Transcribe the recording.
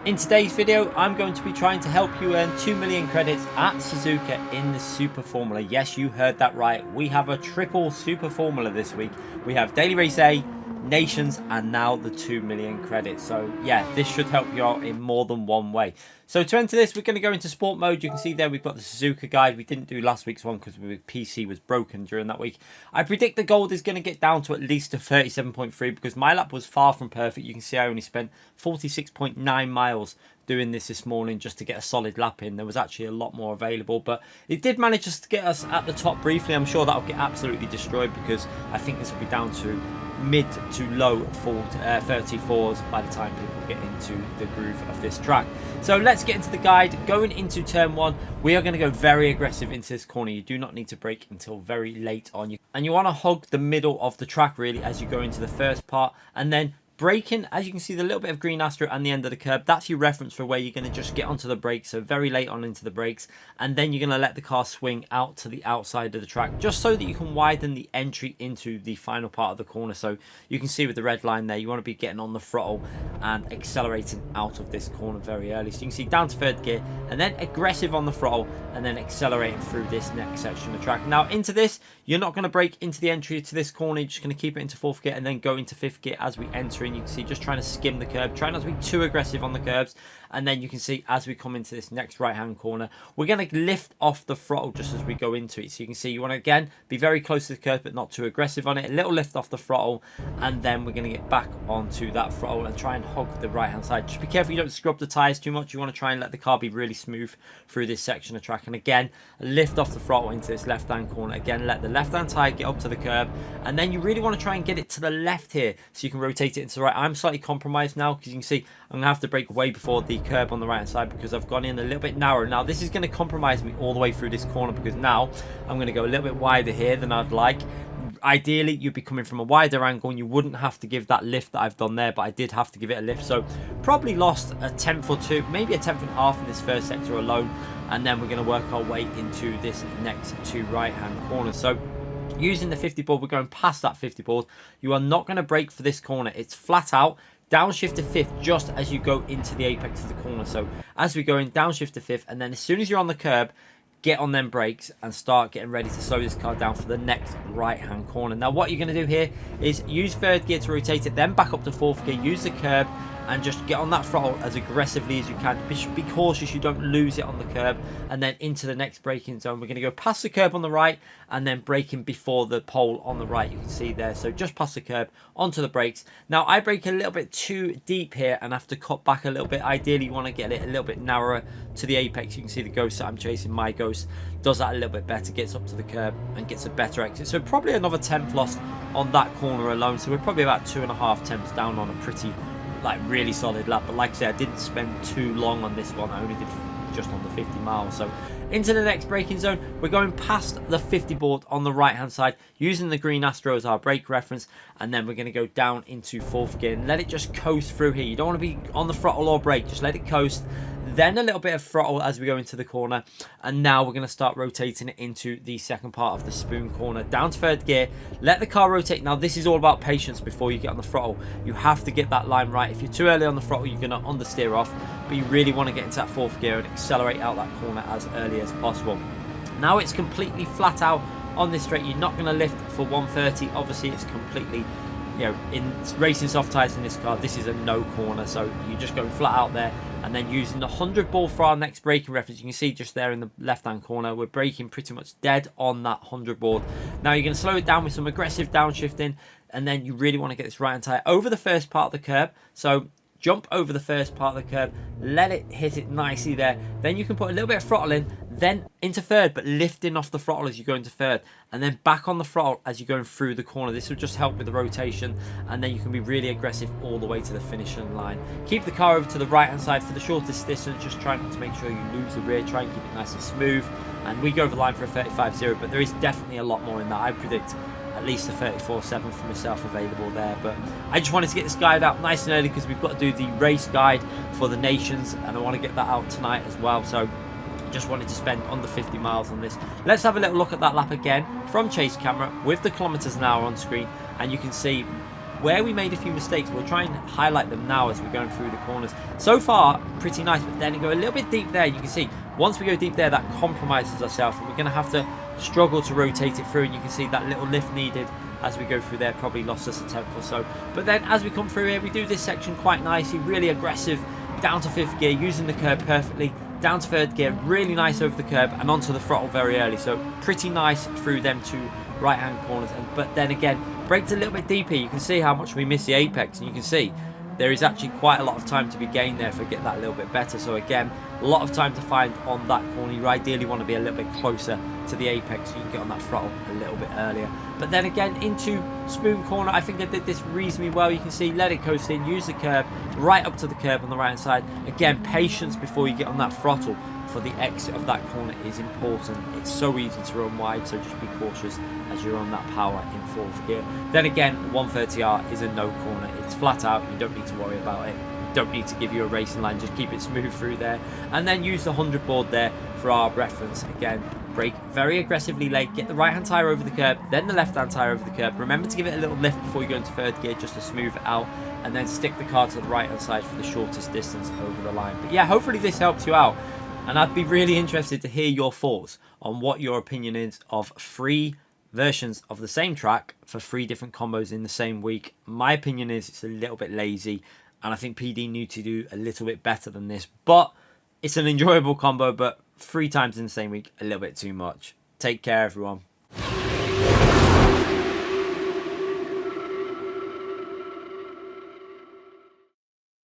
In today's video, I'm going to be trying to help you earn 2 million credits at Suzuka in the Super Formula. Yes, you heard that right. We have a triple Super Formula this week. We have Daily Race A, Nations, and now the 2 million credits. So yeah, this should help you out in more than one way. So to enter this, we're going to go into sport mode. You can see there we've got the Suzuka guide. We didn't do last week's one because the PC was broken during that week. I predict the gold is going to get down to at least a 37.3 because my lap was far from perfect. You can see I only spent 46.9 miles doing this morning just to get a solid lap in. There was actually a lot more available, but it did manage just to get us at the top briefly. I'm sure that'll get absolutely destroyed because I think this will be down to mid to low 34s by the time people get into the groove of this track. So let's get into the guide. Going into turn one, we are going to go very aggressive into this corner. You do not need to brake until very late on. And you want to hug the middle of the track really as you go into the first part, and then braking, as you can see the little bit of green Astro and the end of the curb, that's your reference for where you're going to just get onto the brakes, so very late on into the brakes, and then you're going to let the car swing out to the outside of the track just so that you can widen the entry into the final part of the corner. So you can see with the red line there, you want to be getting on the throttle and accelerating out of this corner very early. So you can see down to third gear and then aggressive on the throttle and then accelerating through this next section of track. Now into this, you're not going to brake into the entry to this corner, you're just going to keep it into fourth gear and then go into fifth gear as we enter in. You can see just trying to skim the curb, try not to be too aggressive on the curbs, and then you can see as we come into this next right hand corner, we're going to lift off the throttle just as we go into it. So you can see you want to again be very close to the curb but not too aggressive on it, a little lift off the throttle, and then we're going to get back onto that throttle and try and hug the right hand side. Just be careful you don't scrub the tires too much. You want to try and let the car be really smooth through this section of track, and again lift off the throttle into this left hand corner. Again, let the left hand tire get up to the curb, and then you really want to try and get it to the left here so you can rotate it into the right. I'm slightly compromised now because you can see I'm going to have to brake way before the curb on the right hand side because I've gone in a little bit narrow. Now this is going to compromise me all the way through this corner because now I'm going to go a little bit wider here than I'd like. Ideally you'd be coming from a wider angle and you wouldn't have to give that lift that I've done there, but I did have to give it a lift, so probably lost a tenth or two, maybe a tenth and a half in this first sector alone, and then we're going to work our way into this next two right hand corners. So using the 50 board, we're going past that 50 board. You are not going to brake for this corner. It's flat out downshift to fifth just as you go into the apex of the corner. So as we go in, downshift to fifth, and then as soon as you're on the curb, get on them brakes and start getting ready to slow this car down for the next right hand corner. Now what you're going to do here is use third gear to rotate it, then back up to fourth gear, use the curb and just get on that throttle as aggressively as you can. Be cautious you don't lose it on the curb, and then into the next braking zone. We're going to go past the curb on the right and then braking before the pole on the right, you can see there. So just past the curb onto the brakes. Now I brake a little bit too deep here and have to cut back a little bit. Ideally you want to get it a little bit narrower to the apex. You can see the Ghost that I'm chasing, my Ghost, does that a little bit better, gets up to the curb and gets a better exit. So probably another tenth lost on that corner alone. So we're probably about 2.5 tenths down on a pretty really solid lap. But like I said, I didn't spend too long on this one. I only did just under 50 miles. So into the next braking zone, we're going past the 50 board on the right hand side using the green Astro as our brake reference, and then we're going to go down into fourth gear and let it just coast through here. You don't want to be on the throttle or brake, just let it coast, then a little bit of throttle as we go into the corner, and now we're going to start rotating it into the second part of the spoon corner. Down to third gear, let the car rotate. Now this is all about patience before you get on the throttle. You have to get that line right. If you're too early on the throttle, you're going to understeer off, but you really want to get into that fourth gear and accelerate out that corner as early as possible. Now it's completely flat out on this straight. You're not going to lift for 130. Obviously it's completely, you know, in racing soft tires in this car, this is a no corner, so you're just going flat out there. And then using the 100 ball for our next braking reference, you can see just there in the left hand corner, we're braking pretty much dead on that 100 board. Now you're going to slow it down with some aggressive downshifting, and then you really want to get this right hand tire over the first part of the curb. So jump over the first part of the curb, let it hit it nicely there, then you can put a little bit of throttle in, then into third, but lifting off the throttle as you go into third, and then back on the throttle as you're going through the corner. This will just help with the rotation, and then you can be really aggressive all the way to the finishing line. Keep the car over to the right hand side for the shortest distance, just try not to make sure you lose the rear, try and keep it nice and smooth, and we go over the line for a 35.0, but there is definitely a lot more in that. I predict at least a 34.7 for myself available there, but I just wanted to get this guide out nice and early because we've got to do the race guide for the Nations, and I want to get that out tonight as well. So just wanted to spend under 50 miles on this. Let's have a little look at that lap again from chase camera with the kilometers an hour on screen, and you can see where we made a few mistakes, we'll try and highlight them now as we're going through the corners. So far, pretty nice, but then we go a little bit deep there. You can see, once we go deep there, that compromises ourselves, and we're going to have to struggle to rotate it through, and you can see that little lift needed as we go through there probably lost us a tenth or so. But then as we come through here, we do this section quite nicely, really aggressive, down to 5th gear, using the curb perfectly, down to 3rd gear, really nice over the curb, and onto the throttle very early. So pretty nice through them two right hand corners. But then again, braked a little bit deeper. You can see how much we miss the apex, and you can see there is actually quite a lot of time to be gained there for get that a little bit better. So again, a lot of time to find on that corner. You ideally want to be a little bit closer to the apex so you can get on that throttle a little bit earlier. But then again, into spoon corner, I think I did this reasonably well. You can see, let it coast in, use the curb, right up to the curb on the right hand side. Again, patience before you get on that throttle for the exit of that corner is important. It's so easy to run wide, so just be cautious as you're on that power in 4th gear. Then again, 130R is a no corner. It's flat out, you don't need to worry about it. You don't need to give you a racing line, just keep it smooth through there. And then use the 100 board there for our reference. Again, brake very aggressively late, get the right hand tyre over the curb, then the left hand tyre over the curb. Remember to give it a little lift before you go into 3rd gear just to smooth it out, and then stick the car to the right hand side for the shortest distance over the line. But yeah, hopefully this helps you out. And I'd be really interested to hear your thoughts on what your opinion is of 3 versions of the same track for 3 different combos in the same week. My opinion is it's a little bit lazy, and I think PD need to do a little bit better than this. But it's an enjoyable combo, but 3 times in the same week, a little bit too much. Take care, everyone.